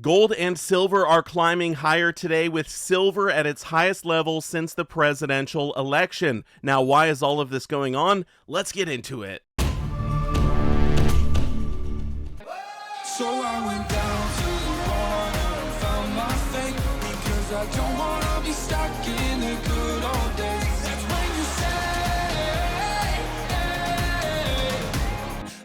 Gold and silver are climbing higher today, with silver at its highest level since the presidential election. Now, why is all of this going on? Let's get into it. So I went down to the bottom and found my fate, because I don't wanna be stuck in the good old days. That's when you say,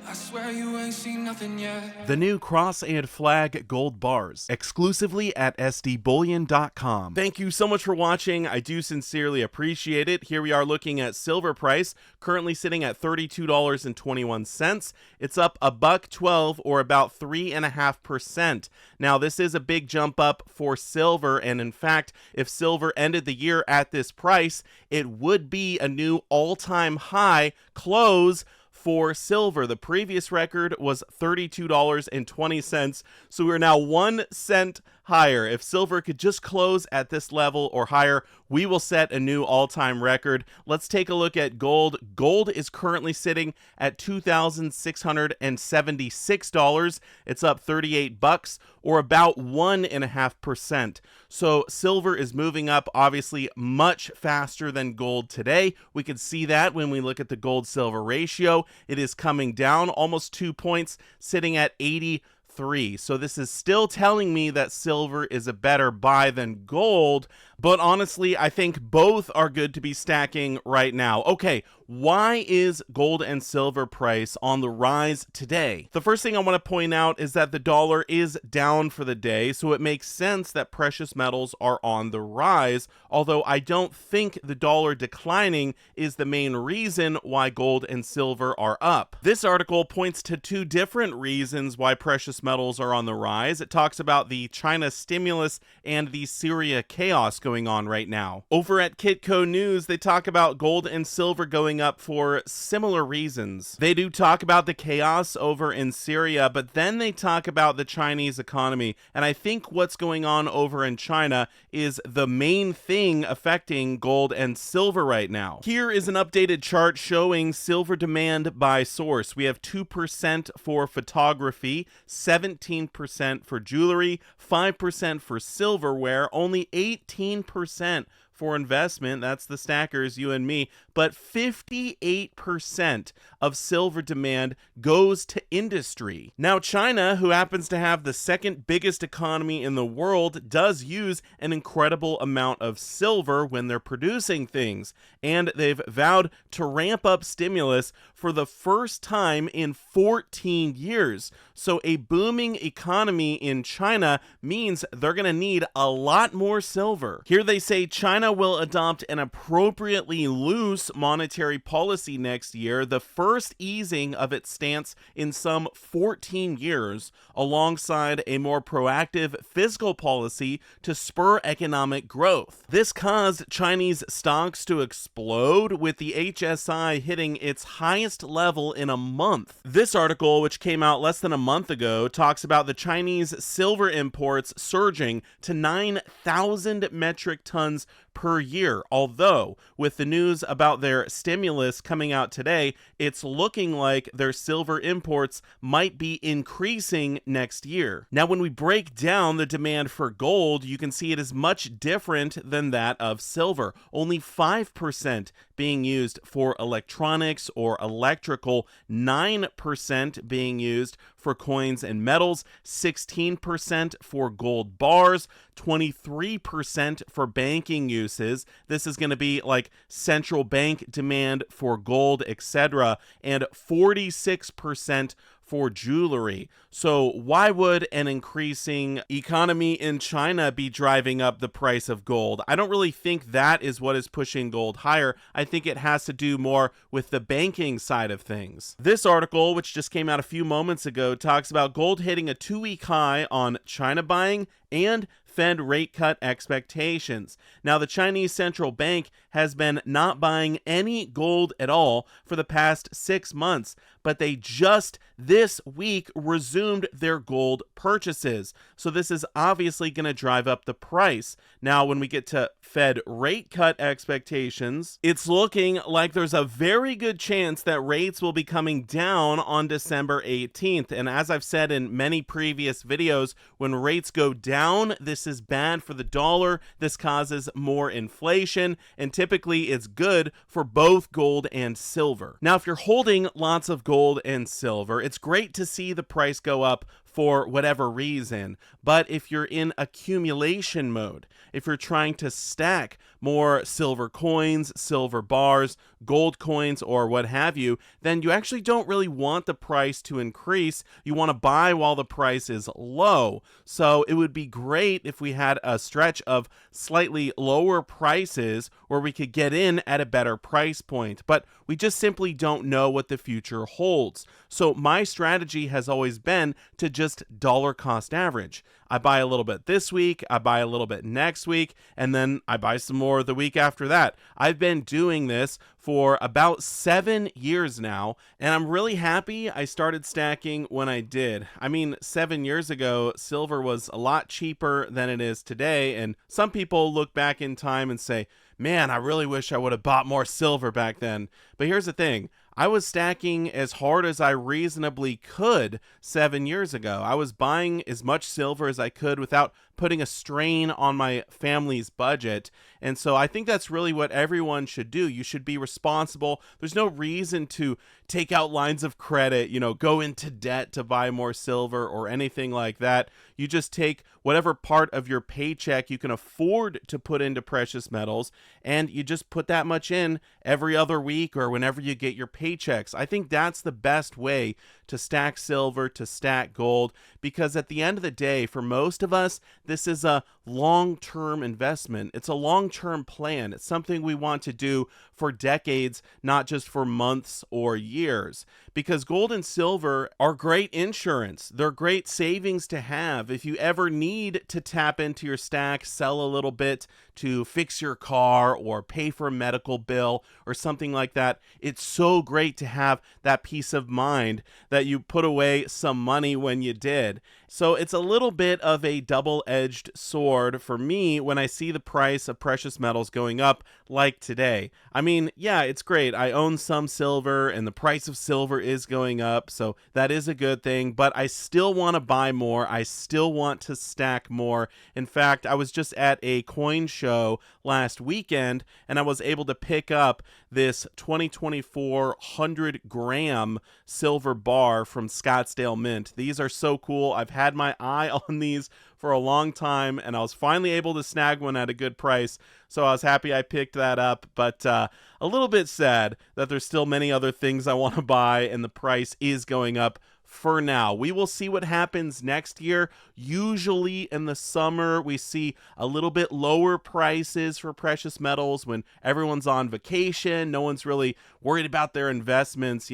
I swear you ain't seen nothing yet. The new Cross and Flag gold bars, exclusively at sdbullion.com. Thank you so much for watching. I do sincerely appreciate it. Here we are looking at silver price, currently sitting at $32.21. It's up $1.12, or about 3.5%. Now, this is a big jump up for silver, and in fact, if silver ended the year at this price, it would be a new all-time high close for silver. The previous record was $32.20, so we're now 1 cent higher. If silver could just close at this level or higher, we will set a new all-time record. Let's take a look at gold. Gold is currently sitting at $2,676. It's up $38, or about 1.5%. So silver is moving up, obviously, much faster than gold today. We can see that when we look at the gold-silver ratio. It is coming down almost 2 points, sitting at 83. So this is still telling me that silver is a better buy than gold, but honestly, I think both are good to be stacking right now. Okay, why is gold and silver price on the rise today? The first thing I want to point out is that the dollar is down for the day, so it makes sense that precious metals are on the rise, although I don't think the dollar declining is the main reason why gold and silver are up. This article points to two different reasons why precious metals are on the rise. It talks about the China stimulus and the Syria chaos going on right now. Over at Kitco News, they talk about gold and silver going up for similar reasons. They do talk about the chaos over in Syria, but then they talk about the Chinese economy, and I think what's going on over in China is the main thing affecting gold and silver right now. Here is an updated chart showing silver demand by source. We have 2% for photography, 17% for jewelry, 5% for silverware, only 18% for investment. That's the stackers, you and me. But 58% of silver demand goes to industry. Now, China, who happens to have the second biggest economy in the world, does use an incredible amount of silver when they're producing things. And they've vowed to ramp up stimulus for the first time in 14 years. So a booming economy in China means they're going to need a lot more silver. Here they say China will adopt an appropriately loose monetary policy next year, the first easing of its stance in some 14 years, alongside a more proactive fiscal policy to spur economic growth. This caused Chinese stocks to explode, with the HSI hitting its highest level in a month. This article, which came out less than a month ago, talks about the Chinese silver imports surging to 9,000 metric tons per year, although with the news about their stimulus coming out today, it's looking like their silver imports might be increasing next year. Now, when we break down the demand for gold, you can see it is much different than that of silver. Only 5% being used for electronics or electrical, 9% being used for coins and metals, 16% for gold bars, 23% for banking uses. This is going to be like central bank demand for gold, etc., and 46% for jewelry. So why would an increasing economy in China be driving up the price of gold? I don't really think that is what is pushing gold higher. I think it has to do more with the banking side of things. This article, which just came out a few moments ago, talks about gold hitting a 2-week high on China buying and Fed rate cut expectations. Now, the Chinese central bank has been not buying any gold at all for the past 6 months, but they just this week resumed their gold purchases. So this is obviously going to drive up the price. Now, when we get to Fed rate cut expectations, it's looking like there's a very good chance that rates will be coming down on December 18th. And as I've said in many previous videos, when rates go down, this is bad for the dollar. This causes more inflation, and typically it's good for both gold and silver. Now, if you're holding lots of gold and silver, it's great to see the price go up for whatever reason. But if you're in accumulation mode, if you're trying to stack more silver coins, silver bars, gold coins, or what have you, then you actually don't really want the price to increase. You want to buy while the price is low. So it would be great if we had a stretch of slightly lower prices where we could get in at a better price point. But we just simply don't know what the future holds. So my strategy has always been to just dollar cost average. I buy a little bit this week, I buy a little bit next week, and then I buy some more the week after that. I've been doing this for about 7 years now, and I'm really happy I started stacking when I did. I mean, 7 years ago, silver was a lot cheaper than it is today, and some people look back in time and say, man, I really wish I would have bought more silver back then. But here's the thing. I was stacking as hard as I reasonably could 7 years ago. I was buying as much silver as I could without putting a strain on my family's budget. And so I think that's really what everyone should do. You should be responsible. There's no reason to take out lines of credit, go into debt to buy more silver or anything like that. You just take whatever part of your paycheck you can afford to put into precious metals, and you just put that much in every other week or whenever you get your paychecks. I think that's the best way to stack silver, to stack gold, because at the end of the day, for most of us, this is a long-term investment. It's a long-term plan. It's something we want to do for decades, not just for months or years. Because gold and silver are great insurance. They're great savings to have. If you ever need to tap into your stack, sell a little bit to fix your car or pay for a medical bill or something like that, it's so great to have that peace of mind that you put away some money when you did. So it's a little bit of a double-edged sword for me when I see the price of precious metals going up like today. I mean, yeah, it's great. I own some silver and the price of silver is going up, so that is a good thing, but I still want to buy more. I still want to stack more. In fact, I was just at a coin show last weekend and I was able to pick up this 2024 100-gram silver bar from Scottsdale Mint. These are so cool. I've had my eye on these for a long time, and I was finally able to snag one at a good price, so I was happy I picked that up, but a little bit sad that there's still many other things I want to buy, and the price is going up for now. We will see what happens next year. Usually in the summer, we see a little bit lower prices for precious metals when everyone's on vacation. No one's really worried about their investments.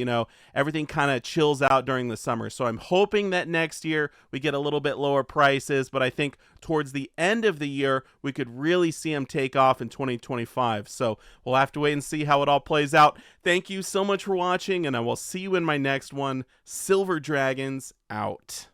Everything kind of chills out during the summer. So I'm hoping that next year we get a little bit lower prices, but I think towards the end of the year, we could really see them take off in 2025. So we'll have to wait and see how it all plays out. Thank you so much for watching, and I will see you in my next one. Silver Dragons out.